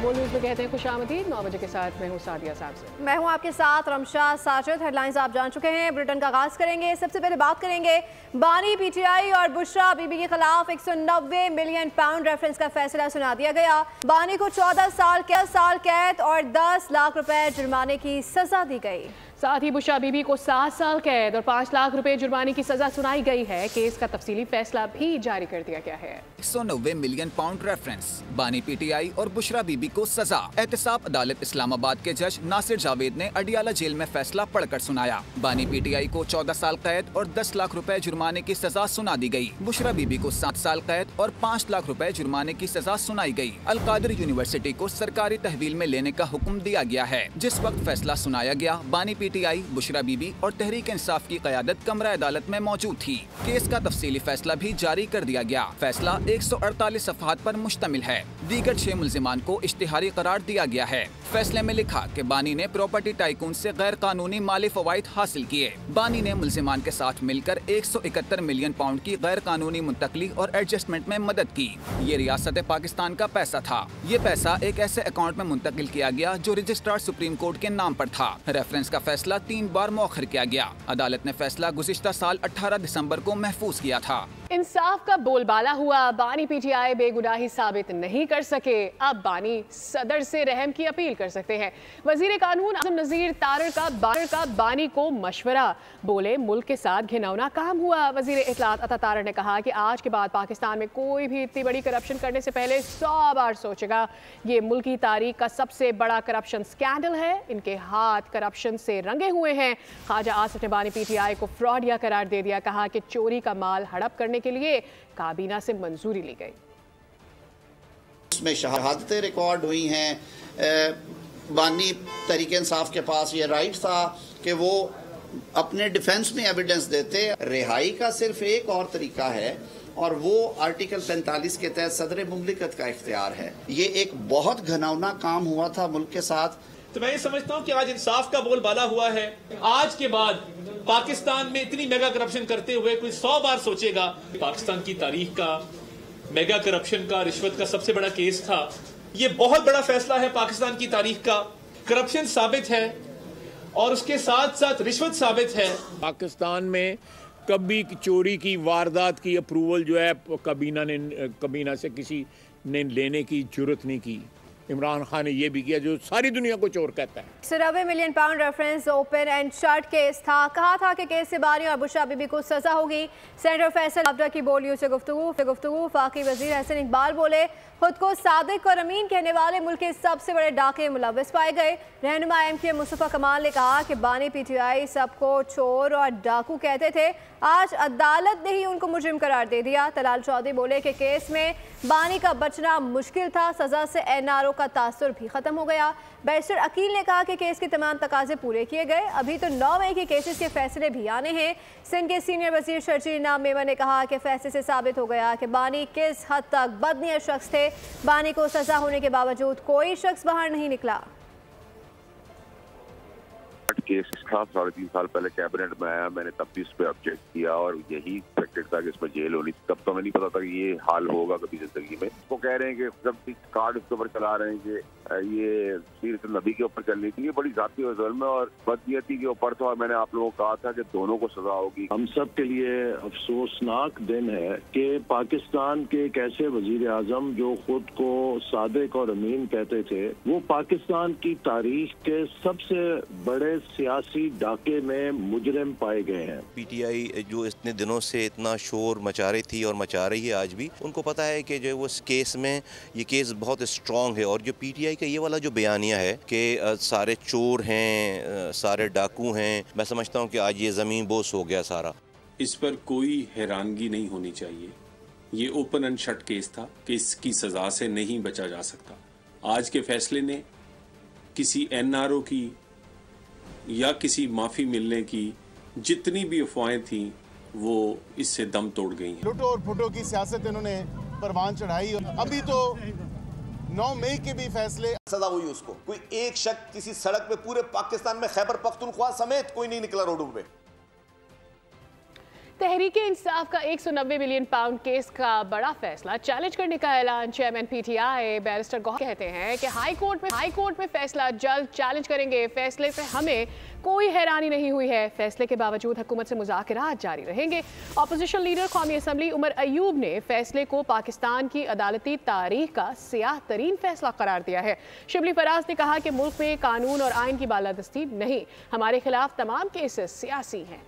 बोल न्यूज़ में कहते हैं खुशामदीद। 9 बजे के साथ मैं हूँ सादिया साहब से। मैं हूँ आपके साथ रमशा साजिद। हेडलाइंस आप जान चुके हैं, बुलेटिन का आगाज करेंगे। सबसे पहले बात करेंगे बानी पीटीआई और बुशरा बीबी के खिलाफ 190 मिलियन पाउंड रेफरेंस का फैसला सुना दिया गया। बानी को 14 साल कैद और 10 लाख रुपए जुर्माने की सजा दी गई। साथ ही बुशरा बीबी को 7 साल कैद और 5 लाख रुपए जुर्माने की सजा सुनाई गई है। केस का तफसीली फैसला भी जारी कर दिया गया है। 190 मिलियन पाउंड रेफरेंस, बानी पीटीआई और बुशरा बीबी को सजा। एहतसाब अदालत इस्लामाबाद के जज नासिर जावेद ने अडियाला जेल में फैसला पढ़कर सुनाया। बानी पीटीआई को 14 साल कैद और 10 लाख रुपए जुर्माने की सजा सुना दी गई। बुशरा बीबी को 7 साल कैद और 5 लाख रुपए जुर्माने की सजा सुनाई गई। अलकादिर यूनिवर्सिटी को सरकारी तहवील में लेने का हुक्म दिया गया है। जिस वक्त फैसला सुनाया गया, बानी पीटीआई, बुशरा बीबी और तहरीक इंसाफ की क़यादत कमरा अदालत में मौजूद थी। केस का तफसीली फैसला भी जारी कर दिया गया। फैसला 148 सफ़हात पर मुश्तमिल है। दीगर 6 मुल्जिमान को इश्तिहारी करार दिया गया है। फैसले में लिखा कि बानी ने प्रॉपर्टी टाइकून से गैर कानूनी माली फवाइद हासिल किए। बानी ने मुल्जिमान के साथ मिलकर 171 मिलियन पाउंड की गैर कानूनी मुंतकली और एडजस्टमेंट में मदद की। ये रियासत पाकिस्तान का पैसा था। ये पैसा एक ऐसे अकाउंट में मुंतकिल किया गया जो रजिस्ट्रार सुप्रीम कोर्ट के नाम पर था। रेफरेंस का फैसला 3 बार मौखर किया गया। अदालत ने फैसला गुज़िश्ता साल 18 दिसंबर को महफूज किया था। इंसाफ का बोलबाला हुआ। बानी पीटीआई बेगुनाही साबित नहीं कर सके। अब बानी सदर से रहम की अपील कर सकते हैं। वजीर कानून आजम नजीर तारर का बानी को मशवरा। बोले मुल्क के साथ घिनौना काम हुआ। वजीर इत्तलात अता तारर ने कहा कि आज के बाद पाकिस्तान में कोई भी इतनी बड़ी करप्शन करने से पहले 100 बार सोचेगा। ये मुल्क की तारीख का सबसे बड़ा करप्शन स्कैंडल है। इनके हाथ करप्शन से रंगे हुए हैं। ख्वाजा आसिफ ने बानी पीटीआई को फ्रॉडिया करार दे दिया। कहा कि चोरी का माल हड़प करने के लिए काबीना से मंजूरी ली गई। उसमें शहादतें रिकॉर्ड हुई हैं। बानी तहरीक इंसाफ के पास ये राइट था कि वो अपने डिफेंस में एविडेंस देते। रिहाई का सिर्फ एक और तरीका है और वो आर्टिकल 45 के तहत सदर मुमलिकत का इख्तियार है। ये एक बहुत घिनौना काम हुआ था मुल्क के साथ। तो मैं ये समझता हूँ कि आज इंसाफ का बोलबाला हुआ है। आज के बाद पाकिस्तान में इतनी मेगा करप्शन करते हुए कोई 100 बार सोचेगा। पाकिस्तान की तारीख का मेगा करप्शन का, रिश्वत का सबसे बड़ा केस था। ये बहुत बड़ा फैसला है पाकिस्तान की तारीख का। करप्शन साबित है और उसके साथ साथ रिश्वत साबित है। पाकिस्तान में कभी चोरी की वारदात की अप्रूवल जो है कबीना से किसी ने लेने की जरूरत नहीं की। इमरान खान ने यह भी किया जो सारी दुनिया को चोर कहता है। 90 million pound reference open and shut case था। कहा था कि केस से बानी और बुशरा बीबी को सजा होगी। सेनेटर फैसल अब्दा की बोल न्यूज़ से गुफ्तगू। फाकी वजीर हसन इकबाल बोले खुद को सादिक और अमीन कहने वाले मुल्क के सबसे बड़े डाके मुलव्वस पाए गए। रहनुमा MK मुस्तफा कमाल ने कहा कि बानी पीटीआई सबको चोर और डाकू कहते थे। आज अदालत ने ही उनको मुजरिम करार दे दिया। तलाल चौधरी बोले कि केस में बानी का बचना मुश्किल था। सजा से NRO का तासुर भी खत्म हो गया। बैरिस्टर अकील ने कहा कि केस के तमाम तकाजे पूरे किए गए। अभी तो 9 मई के केसेस के फैसले भी आने हैं। सिंध के सीनियर वजीर शर्जील इनाम मेमन ने कहा कि फैसले से साबित हो गया कि बानी किस हद तक बदनीयत शख्स थे। बानी को सजा होने के बावजूद कोई शख्स बाहर नहीं निकला। केस था 3.5 साल पहले कैबिनेट में आया। मैंने तब भी इस पर ऑब्जेक्ट किया और यही एक्सपेक्टेड था कि इसमें जेल होनी। तब तो हमें नहीं पता था कि ये हाल होगा कभी जिंदगी में। वो कह रहे हैं कि जब भी कार्ड उसके ऊपर चला रहे हैं कि ये सीरत नबी के ऊपर चलनी थी। ये बड़ी जाती और जुल्म और बदनीयती के ऊपर था और मैंने आप लोगों को कहा था कि दोनों को सजा होगी। हम सब के लिए अफसोसनाक दिन है कि पाकिस्तान के एक ऐसे वजीर आजम जो खुद को सादिक और अमीन कहते थे, वो पाकिस्तान की तारीख के सबसे बड़े सियासी डाके में मुजरिम पाए गए हैं। पीटीआई जो इतने दिनों से इतना शोर मचा रही थी और मचा रही है आज भी, उनको पता है कि जो उस केस में ये केस बहुत स्ट्रॉन्ग है। और जो पीटीआई का ये वाला जो बयानिया है कि सारे चोर हैं, सारे डाकू हैं, मैं समझता हूँ कि आज ये ज़मीन बोस हो गया सारा। इस पर कोई हैरानगी नहीं होनी चाहिए। ये ओपन एंड शट केस था कि इसकी सज़ा से नहीं बचा जा सकता। आज के फैसले ने किसी NRO की या किसी माफ़ी मिलने की जितनी भी अफवाहें थी वो इससे दम तोड़ गई हैं। लुटो और फुटो की सियासत इन्होंने परवान चढ़ाई। अभी तो 9 मई के भी फैसले सजा हुई उसको। कोई एक शख्स किसी सड़क पे पूरे पाकिस्तान में खैबर पख्तूनख्वा समेत कोई नहीं निकला रोडों पे। तहरीके इंसाफ का 190 मिलियन पाउंड केस का बड़ा फैसला चैलेंज करने का ऐलान। चेयरमैन पीटीआई बैरिस्टर गौहर कहते हैं कि हाई कोर्ट में फैसला जल्द चैलेंज करेंगे। फैसले से हमें कोई हैरानी नहीं हुई है। फैसले के बावजूद हुकूमत से मुज़ाकरात जारी रहेंगे। अपोजिशन लीडर कौमी असम्बली उमर अयूब ने फैसले को पाकिस्तान की अदालती तारीख का सियाह तरीन फैसला करार दिया है। शिबली फराज ने कहा कि मुल्क में कानून और आइन की बालादस्ती नहीं, हमारे खिलाफ तमाम केसेस सियासी हैं।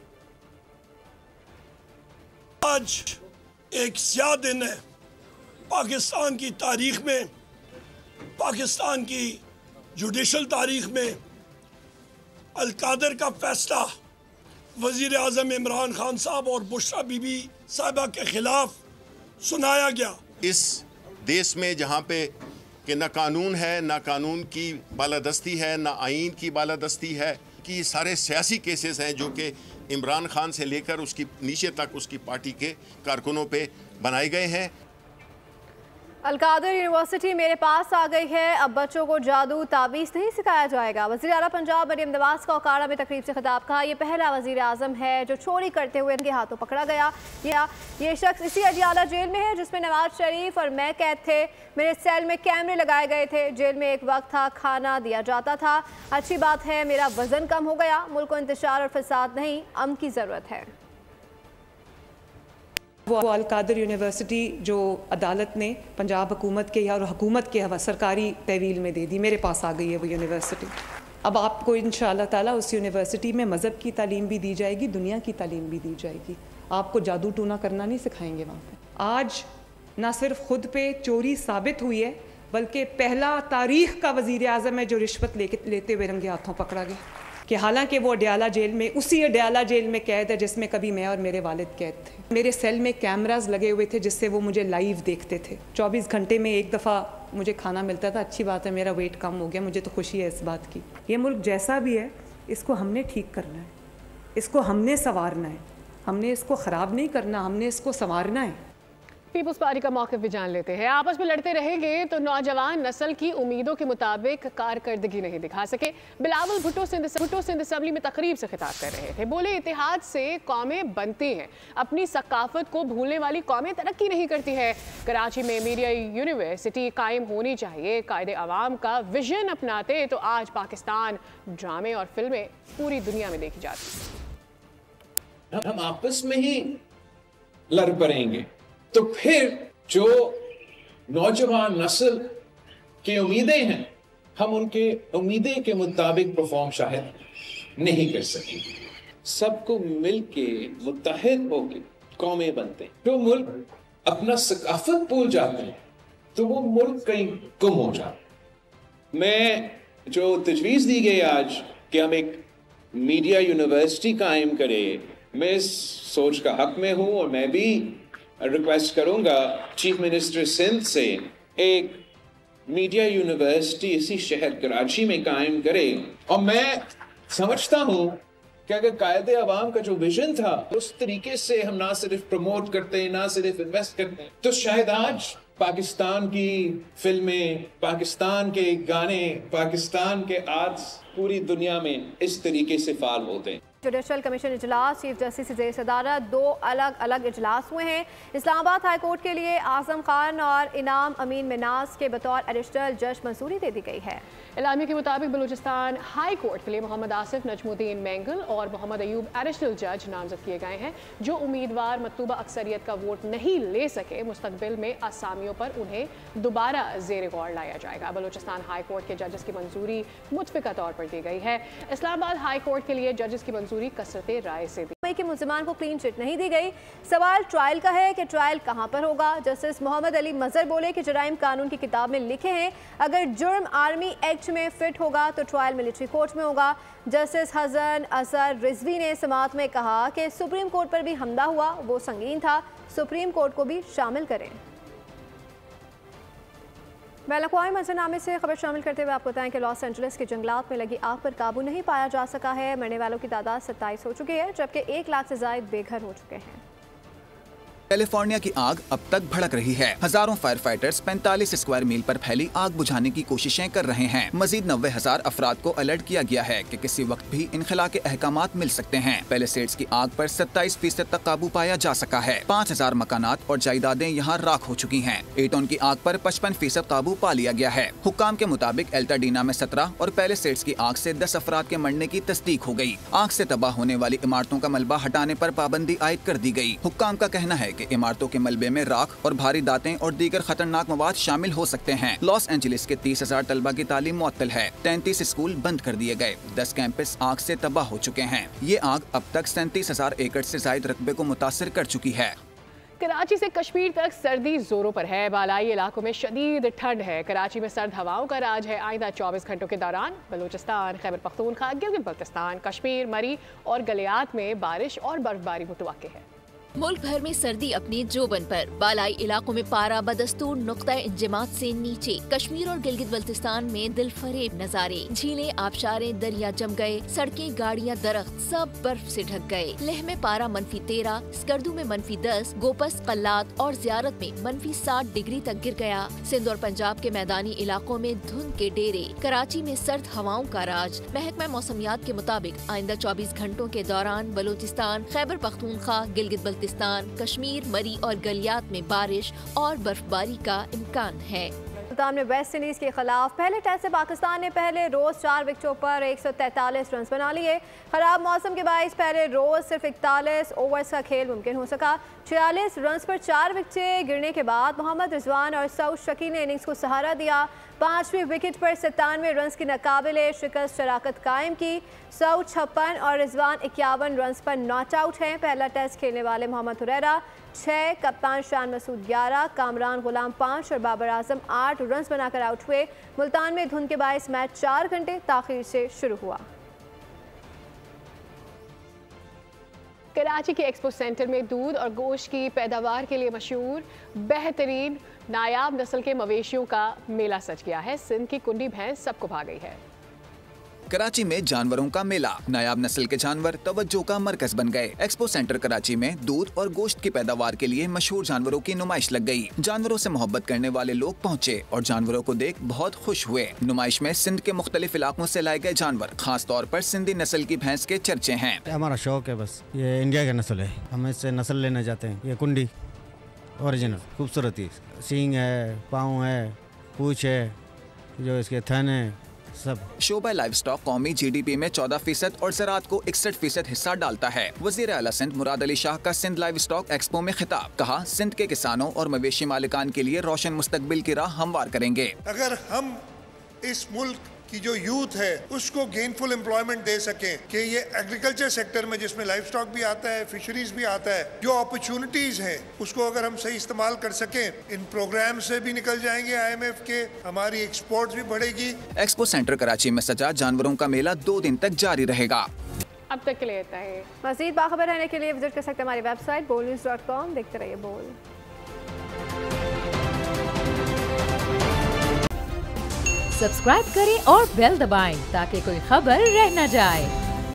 आज एक स्याह दिन है पाकिस्तान की तारीख में, पाकिस्तान की जुडिशल तारीख में। अलकादर का फैसला वजीर आज़म इमरान खान साहब और बुशरा बीबी साहिबा के खिलाफ सुनाया गया। इस देश में जहाँ पे कि ना कानून है, ना कानून की बालादस्ती है, ना आइन की बालादस्ती है, कि ये सारे सियासी केसेस हैं जो कि इमरान खान से लेकर उसकी नीचे तक उसकी पार्टी के कारकुनों पे बनाए गए हैं। अलकादर यूनिवर्सिटी मेरे पास आ गई है, अब बच्चों को जादू ताबीज़ नहीं सिखाया जाएगा। वज़ीर आला पंजाब मरियम नवाज़ का ओकाड़ा में तकरीब से खिताब। कहा यह पहला वज़ीर आज़म है जो चोरी करते हुए इनके हाथों पकड़ा गया। ये शख्स इसी अडियाला जेल में है जिसमें नवाज शरीफ और मैं कैद थे। मेरे सेल में कैमरे लगाए गए थे। जेल में एक वक्त था खाना दिया जाता था। अच्छी बात है मेरा वज़न कम हो गया। मुल्क को इंतशार और फसाद नहीं, अमन की ज़रूरत है। वो अलकादर यूनिवर्सिटी जो अदालत ने पंजाब हुकूमत के और हुकूमत के सरकारी तहवील में दे दी, मेरे पास आ गई है वो यूनिवर्सिटी। अब आपको इंशाअल्लाह ताला उस यूनिवर्सिटी में मज़हब की तालीम भी दी जाएगी, दुनिया की तालीम भी दी जाएगी। आपको जादू टूना करना नहीं सिखाएंगे वहाँ पे। आज ना सिर्फ खुद पे चोरी साबित हुई है, बल्कि पहला तारीख का वज़ीर आज़म है जो रिश्वत लेते हुए रंगे हाथों पकड़ा गया। कि हालांकि वो अडियाला जेल में, उसी अडियाला जेल में कैद है जिसमें कभी मैं और मेरे वालिद कैद थे। मेरे सेल में कैमरास लगे हुए थे जिससे वो मुझे लाइव देखते थे। 24 घंटे में एक दफ़ा मुझे खाना मिलता था। अच्छी बात है, मेरा वेट कम हो गया, मुझे तो खुशी है इस बात की। ये मुल्क जैसा भी है इसको हमने ठीक करना है, इसको हमने संवारना है। हमने इसको ख़राब नहीं करना, हमने इसको संवारना है। पीपल्स पार्टी का मौक़िफ़ भी जान लेते हैं। आपस में लड़ते रहेंगे तो नौजवान नस्ल की उम्मीदों के मुताबिक कारकर्दगी नहीं दिखा सके। बिलावल भुट्टो सिंध असम्बली में तकरीब से खिताब कर रहे थे। बोले इतिहाद से कौमें बनती हैं, अपनी सकाफत को भूलने वाली कौमें तरक्की नहीं करती है। कराची में मीडिया यूनिवर्सिटी कायम होनी चाहिए। कायदे अवाम का विजन अपनाते तो आज पाकिस्तान ड्रामे और फिल्में पूरी दुनिया में देखी जाती। हम आपस में ही लड़ पड़ेंगे तो फिर जो नौजवान नस्ल की उम्मीदें हैं, हम उनके उम्मीदें के मुताबिक परफॉर्म शायद नहीं कर सकेंगे। सबको मिलके मुत्तहिद होके कौमें बनते हैं। जो मुल्क अपना सकाफत भूल जाते हैं तो वो मुल्क कहीं गुम हो जाता। मैं जो तजवीज़ दी गई आज कि हम एक मीडिया यूनिवर्सिटी कायम करें, मैं इस सोच का हक में हूँ और मैं भी रिक्वेस्ट करूंगा चीफ मिनिस्टर सिंध से एक मीडिया यूनिवर्सिटी इसी शहर कराची में कायम करे। और मैं समझता हूं कि अगर कायदे अवाम का जो विजन था उस तरीके से हम ना सिर्फ प्रमोट करते हैं, ना सिर्फ इन्वेस्ट करते हैं, तो शायद आज पाकिस्तान की फिल्में, पाकिस्तान के गाने, पाकिस्तान के आर्ट्स पूरी दुनिया में इस तरीके से फाल होते हैं। जुडिशल कमीशन इजलास चीफ जस्टिस से ज़ेर सदारत 2 अलग अलग इजलास हुए हैं। इस्लामाबाद हाई कोर्ट के लिए आजम खान और इनाम अमीन मिनाज के बतौर एडिशनल जज मंजूरी दे दी गई है। एलामिया के मुताबिक बलूचिस्तान हाई कोर्ट के लिए मोहम्मद आसिफ, नजमुद्दीन मेंगल और मोहम्मद अयूब एडिशनल जज नामजद किए गए हैं। जो उम्मीदवार मतलूबा अक्सरियत का वोट नहीं ले सके, मुस्तकबिल में असामियों पर उन्हें दोबारा ज़ेर गौर लाया जाएगा। बलूचिस्तान हाई कोर्ट के जजेस की मंजूरी मुतफ़िका तौर पर दी गई है। इस्लामाबाद हाई कोर्ट के लिए जजेस की मंजूरी कसरते राय से दी। के मुल्ज़िमान को क्लीन चिट नहीं दी गई। सवाल ट्रायल का है कि ट्रायल कहां पर होगा। जस्टिस मोहम्मद अली मजहर बोले कि जराइम कानून की किताब में लिखे हैं, अगर जुर्म आर्मी एक्ट में फिट होगा तो ट्रायल मिलिट्री कोर्ट में होगा। जस्टिस हसन असर रिजवी ने समाअत में कहा कि सुप्रीम कोर्ट पर भी हमला हुआ, वो संगीन था, सुप्रीम कोर्ट को भी शामिल करें। बैनुल-अक़वामी मंजरनामे से खबर शामिल करते हुए आपको बताएं कि लॉस एंजलिस के जंगलात में लगी आग पर काबू नहीं पाया जा सका है। मरने वालों की तादाद 27 हो चुकी है, जबकि 1 लाख से ज़ायद बेघर हो चुके हैं। कैलिफोर्निया की आग अब तक भड़क रही है। हजारों फायर फाइटर्स 45 स्क्वायर मील पर फैली आग बुझाने की कोशिशें कर रहे हैं। मजीद 90,000 अफराद को अलर्ट किया गया है कि किसी वक्त भी इनखला के अहकामात मिल सकते हैं। पैलेसेड्स की आग पर 27% तक काबू पाया जा सका है। 5,000 मकानात और जायदादें यहाँ राख हो चुकी हैं। एटोन की आग पर 55% काबू पा लिया गया है। हुक्काम के मुताबिक एल्टाडीना में 17 और पैलेसेड्स की आग से 10 अफराद के मरने की तस्दीक हो गई। आग से तबाह होने वाली इमारतों का मलबा हटाने पर पाबंदी आयद कर दी गई। हुक्काम का कहना है कि इमारतों के मलबे में राख और भारी दांतें और दीगर खतरनाक मवाद शामिल हो सकते हैं। लॉस एंजलिस के 30,000 तलबा की तालीम मुअत्तल है। 33 स्कूल बंद कर दिए गए। 10 कैंपस आग से तबाह हो चुके हैं। ये आग अब तक 37,000 एकड़ से जायद रकबे को मुतासिर कर चुकी है। कराची से कश्मीर तक सर्दी जोरों पर है। बालाई इलाकों में शदीद ठंड है। कराची में सर्द हवाओं का राज है। आइंदा 24 घंटों के दौरान बलूचिस्तान, खैबर पख्तूनख्वा, गिलगित बल्तिस्तान, कश्मीर, मरी और गलियात में बारिश और बर्फबारी मुतवक्के है। मुल्क भर में सर्दी अपने जोबन पर। बालाई इलाकों में पारा बदस्तूर नुक्ता इंजमात से नीचे। कश्मीर और गिलगित बल्तिस्तान में दिलफरेब नजारे। झीलें, आबशारें, दरिया जम गए। सड़कें, गाड़ियां, दरख्त सब बर्फ से ढक गए। लेह में पारा -13, स्कर्दू में -10, गोपस, कल्लात और ज़ियारत में -60 डिग्री तक गिर गया। सिंध और पंजाब के मैदानी इलाकों में धुंध के डेरे। कराची में सर्द हवाओं का राज। महकमा मौसमियात के मुताबिक आइंदा 24 घंटों के दौरान बलूचिस्तान, खैबर पख्तूनख्वा, गिलगित कश्मीर, मरी और गलियात में बारिश और बर्फबारी का इम्कान है। मुल्तान में वेस्ट इंडीज के खिलाफ पहले टेस्ट से पाकिस्तान ने पहले रोज 4 विकेटों पर 143 रन बना लिए। खराब मौसम के बायस पहले रोज सिर्फ 41 ओवर्स का खेल मुमकिन हो सका। 46 रन पर 4 विकेटें गिरने के बाद मोहम्मद रिजवान और सऊद शकी ने इनिंग्स को सहारा दिया। 5वीं विकेट पर 97 रन की नाकाबिले शिकस्त शराकत कायम की। सऊद 56 और रिजवान 51 रन पर नॉट आउट हैं। पहला टेस्ट खेलने वाले मोहम्मद हुरैरा 6, कप्तान शान मसूद 11, कामरान गुलाम 5 और बाबर आजम 8 रन बनाकर आउट हुए। मुल्तान में धुंध के बायस मैच 4 घंटे ताखीर से शुरू हुआ। कराची के एक्सपो सेंटर में दूध और गोश्त की पैदावार के लिए मशहूर बेहतरीन नायाब नस्ल के मवेशियों का मेला सज गया है। सिंध की कुंडी भैंस सबको भा गई है। कराची में जानवरों का मेला। नायाब नस्ल के जानवर तवज्जो का मरकज बन गए। एक्सपो सेंटर कराची में दूध और गोश्त की पैदावार के लिए मशहूर जानवरों की नुमाइश लग गई। जानवरों से मोहब्बत करने वाले लोग पहुँचे और जानवरों को देख बहुत खुश हुए। नुमाइश में सिंध के मुख्तलिफ इलाकों से लाए गए जानवर, खास तौर पर सिंधी नस्ल की भैंस के चर्चे हैं। हमारा शौक है, बस ये इंडिया की नस्ल है, हम इससे नस्ल लेना चाहते हैं। ये कुंडी ओरिजिनल खूबसूरती, सींग है, पाँव है, पूँछ है, जो इसके थन है, सब। शोबा लाइव स्टॉक कौमी GDP में 14% और ज़राअत को 61% हिस्सा डालता है। वज़ीर आला सिंध मुराद अली शाह का सिंध लाइव स्टॉक एक्सपो में खिताब। कहा, सिंध के किसानों और मवेशी मालिकान के लिए रोशन मुस्तकबिल की राह हमवार करेंगे। अगर हम इस मुल्क की जो यूथ है उसको गेनफुल एम्प्लॉयमेंट दे सकें कि ये एग्रीकल्चर सेक्टर में जिसमें लाइफ स्टॉक भी आता है, फिशरीज भी आता है, जो अपॉर्चुनिटीज हैं उसको अगर हम सही इस्तेमाल कर सकें, इन प्रोग्राम से भी निकल जाएंगे IMF के, हमारी एक्सपोर्ट भी बढ़ेगी। एक्सपो सेंटर कराची में सजा जानवरों का मेला 2 दिन तक जारी रहेगा। अब तक के लिए इतना ही। मज़ीद बाखबर रहने के लिए विजिट कर सकते हैं हमारी वेबसाइट bolnews.com। देखते रहिए बोल। सब्सक्राइब करें और बेल दबाएं ताकि कोई खबर रह न जाए।